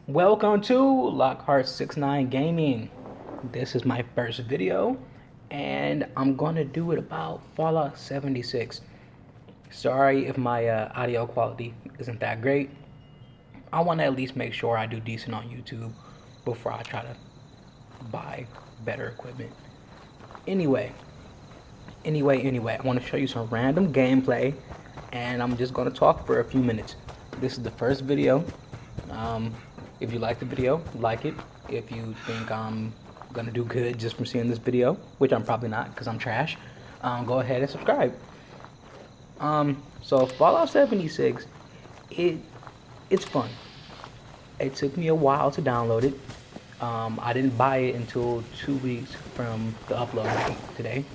Welcome to Lockhart69 Gaming. This is my first video, and I'm gonna do it about Fallout 76. Sorry if my audio quality isn't that great. I want to at least make sure I do decent on YouTube before I try to buy better equipment. Anyway, I want to show you some random gameplay, and I'm just gonna talk for a few minutes. This is the first video. If you like the video, like it. If you think I'm gonna do good just from seeing this video, which I'm probably not because I'm trash, go ahead and subscribe. So Fallout 76, it's fun. It took me a while to download it. I didn't buy it until 2 weeks from the upload date today,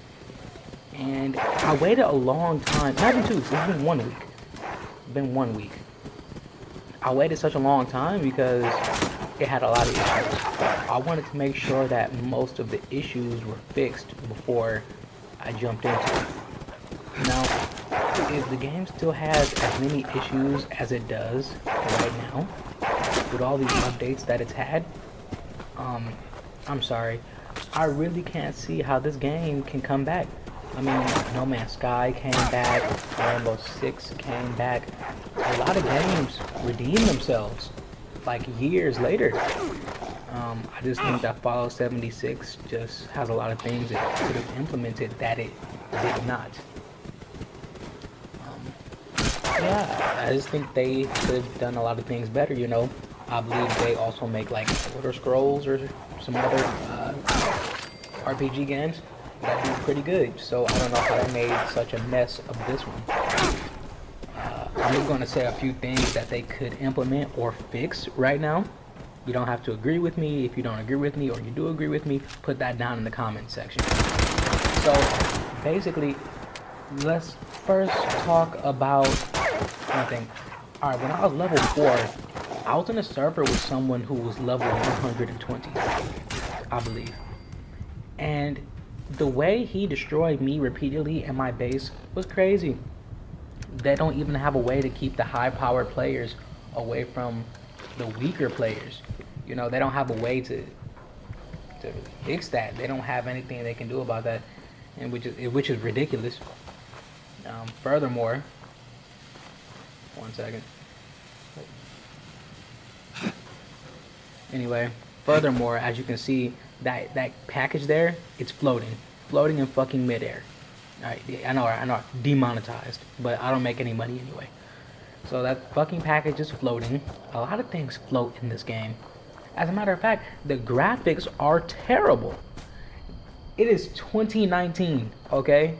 and I waited a long time. Not even 2 weeks. It's been 1 week. I waited such a long time because it had a lot of issues. I wanted to make sure that most of the issues were fixed before I jumped into it. Now, if the game still has as many issues as it does right now, with all these updates that it's had, I'm sorry. I really can't see how this game can come back. I mean, No Man's Sky came back, Rainbow Six came back. A lot of games redeem themselves, like years later. I just think that Fallout 76 just has a lot of things it could have implemented that it did not. Yeah, I just think they could have done a lot of things better, you know. I believe they also make like Elder Scrolls or some other RPG games that do pretty good. So I don't know how they made such a mess of this one. I'm just going to say a few things that they could implement or fix right now. You don't have to agree with me. If you don't agree with me or you do agree with me, put that down in the comment section. So basically, let's first talk about one thing. Alright, when I was level 4, I was in a server with someone who was level 120, I believe. And the way he destroyed me repeatedly in my base was crazy. They don't even have a way to keep the high-powered players away from the weaker players. You know, they don't have a way to fix that. They don't have anything they can do about that, and which is ridiculous. Furthermore, one second. Anyway, furthermore, as you can see, that package there, it's floating in fucking midair. Alright, I know, demonetized, but I don't make any money anyway. So that fucking package is floating. A lot of things float in this game. As a matter of fact, the graphics are terrible. It is 2019, okay?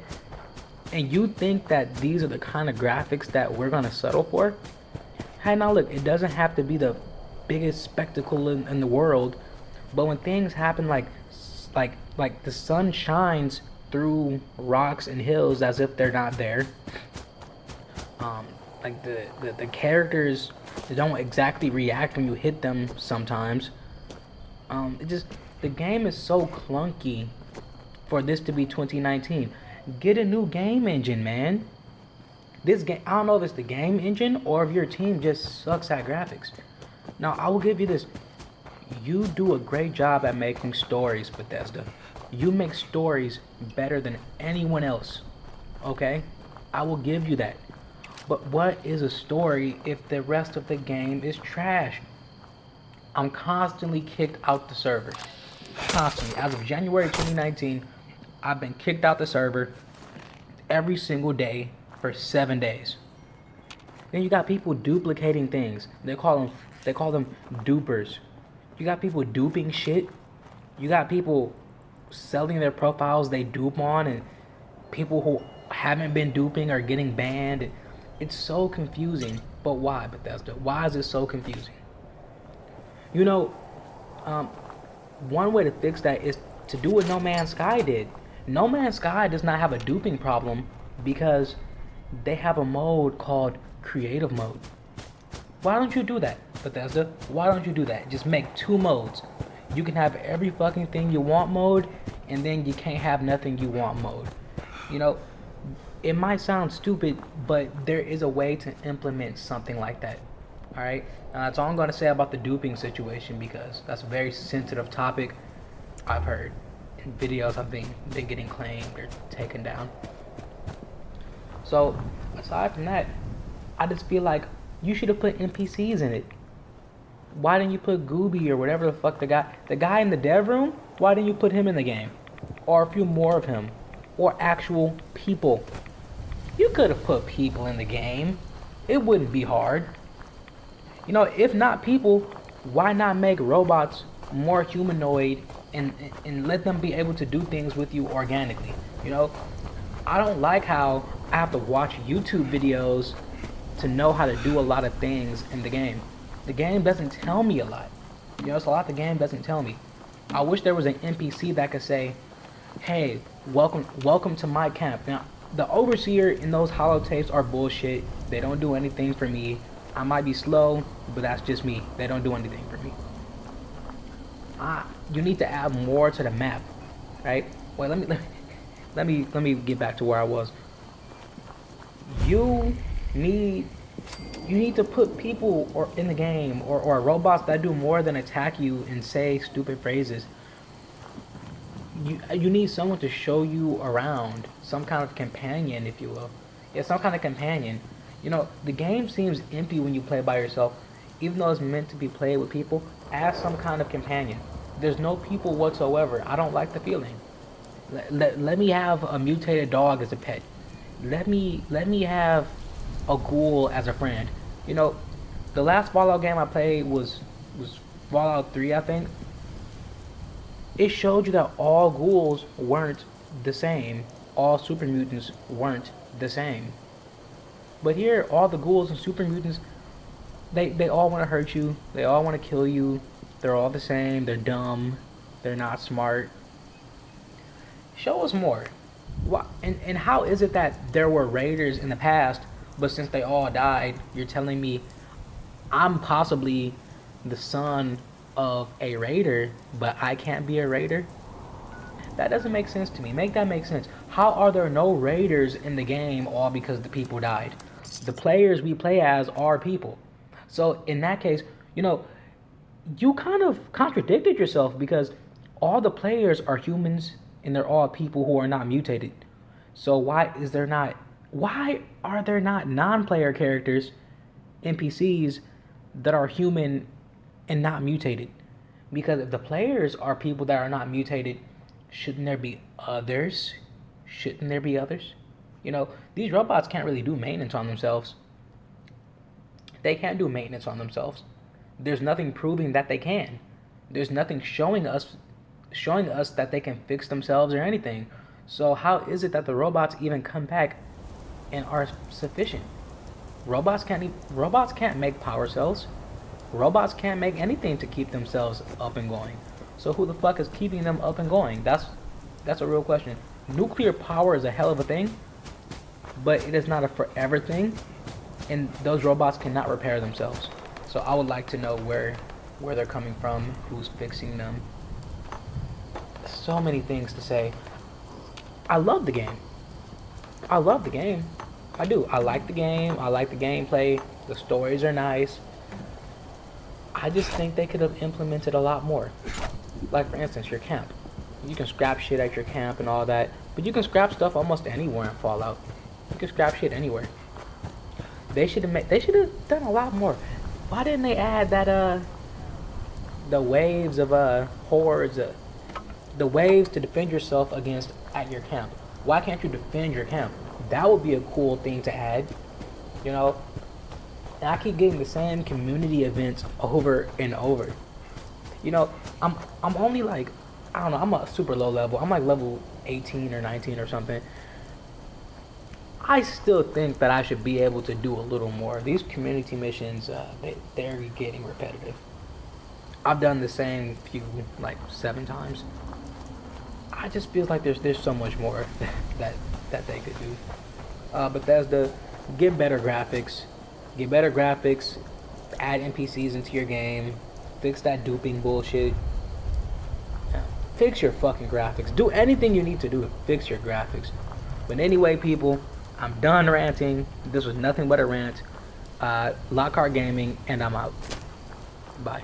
And you think that these are the kind of graphics that we're gonna settle for? Hey, now look, it doesn't have to be the biggest spectacle in the world, but when things happen like the sun shines through rocks and hills as if they're not there. Like the characters, they don't exactly react when you hit them sometimes. The game is so clunky for this to be 2019. Get a new game engine, man. This game, I don't know if it's the game engine or if your team just sucks at graphics. Now, I will give you this. You do a great job at making stories, Bethesda. You make stories better than anyone else, okay? I will give you that. But what is a story if the rest of the game is trash? I'm constantly kicked out the server. Constantly. As of January 2019, I've been kicked out the server every single day for 7 days. Then you got people duplicating things. They call them dupers. You got people duping shit. You got people selling their profiles they dupe on, and people who haven't been duping are getting banned. It's so confusing. But why, Bethesda? Why is it so confusing? You know, one way to fix that is to do what No Man's Sky did. No Man's Sky does not have a duping problem because they have a mode called creative mode. Why don't you do that, Bethesda? Why don't you do that? Just make 2 modes. You can have every fucking thing you want mode, and then you can't have nothing you want mode. You know, it might sound stupid, but there is a way to implement something like that. All right, that's all I'm gonna say about the duping situation because that's a very sensitive topic. I've heard in videos I've been getting claimed or taken down. So aside from that, I just feel like you should have put NPCs in it. Why didn't you put Gooby or whatever the fuck the guy in the dev room? Why didn't you put him in the game, or a few more of him, or actual people? You could have put people in the game. It wouldn't be hard. You know, if not people, why not make robots more humanoid and let them be able to do things with you organically? You know, I don't like how I have to watch YouTube videos to know how to do a lot of things in the game. The game doesn't tell me a lot. You know, it's a lot the game doesn't tell me. I wish there was an NPC that could say, "Hey, welcome to my camp." Now, the overseer in those holotapes are bullshit. They don't do anything for me. I might be slow, but that's just me. They don't do anything for me. You need to add more to the map, right? Wait, let me get back to where I was. You need to put people or in the game or robots that do more than attack you and say stupid phrases. You need someone to show you around, some kind of companion, if you will. Yeah, some kind of companion. You know, the game seems empty when you play by yourself, even though it's meant to be played with people. Add some kind of companion. There's no people whatsoever. I don't like the feeling. Let me have a mutated dog as a pet. Let me have a ghoul as a friend. You know, the last Fallout game I played was Fallout 3, I think. It showed you that all ghouls weren't the same. All super mutants weren't the same. But here, all the ghouls and super mutants, they all want to hurt you. They all want to kill you. They're all the same. They're dumb. They're not smart. Show us more. Why, and how is it that there were raiders in the past, but since they all died, you're telling me I'm possibly the son of a raider, but I can't be a raider? That doesn't make sense to me. Make that make sense. How are there no raiders in the game all because the people died? The players we play as are people. So in that case, you know, you kind of contradicted yourself because all the players are humans and they're all people who are not mutated. So why are there not non-player characters, NPCs, that are human and not mutated? Because if the players are people that are not mutated, shouldn't there be others? Shouldn't there be others? You know, these robots can't really do maintenance on themselves. They can't do maintenance on themselves. There's nothing proving that they can. There's nothing showing us that they can fix themselves or anything. So how is it that the robots even come back and are sufficient? Robots can't make power cells. Robots can't make anything to keep themselves up and going. So who the fuck is keeping them up and going? That's a real question. Nuclear power is a hell of a thing, but it is not a forever thing, and those robots cannot repair themselves. So I would like to know where they're coming from, who's fixing them. So many things to say. I love the game. I love the game. I do. I like the game. I like the gameplay. The stories are nice. I just think they could have implemented a lot more. Like, for instance, your camp. You can scrap shit at your camp and all that, but you can scrap stuff almost anywhere in Fallout. You can scrap shit anywhere. They should have done a lot more. Why didn't they add that the waves of hordes, the waves to defend yourself against at your camp? Why can't you defend your camp? That would be a cool thing to add, you know. And I keep getting the same community events over and over. You know, I'm only like, I don't know, I'm a super low level. I'm like level 18 or 19 or something. I still think that I should be able to do a little more. These community missions, they're getting repetitive. I've done the same few like 7 times. I just feel like there's so much more that they could do. Bethesda, get better graphics. Get better graphics. Add NPCs into your game. Fix that duping bullshit. Fix your fucking graphics. Do anything you need to do to fix your graphics. But anyway, people, I'm done ranting. This was nothing but a rant. Lockhart Gaming, and I'm out. Bye.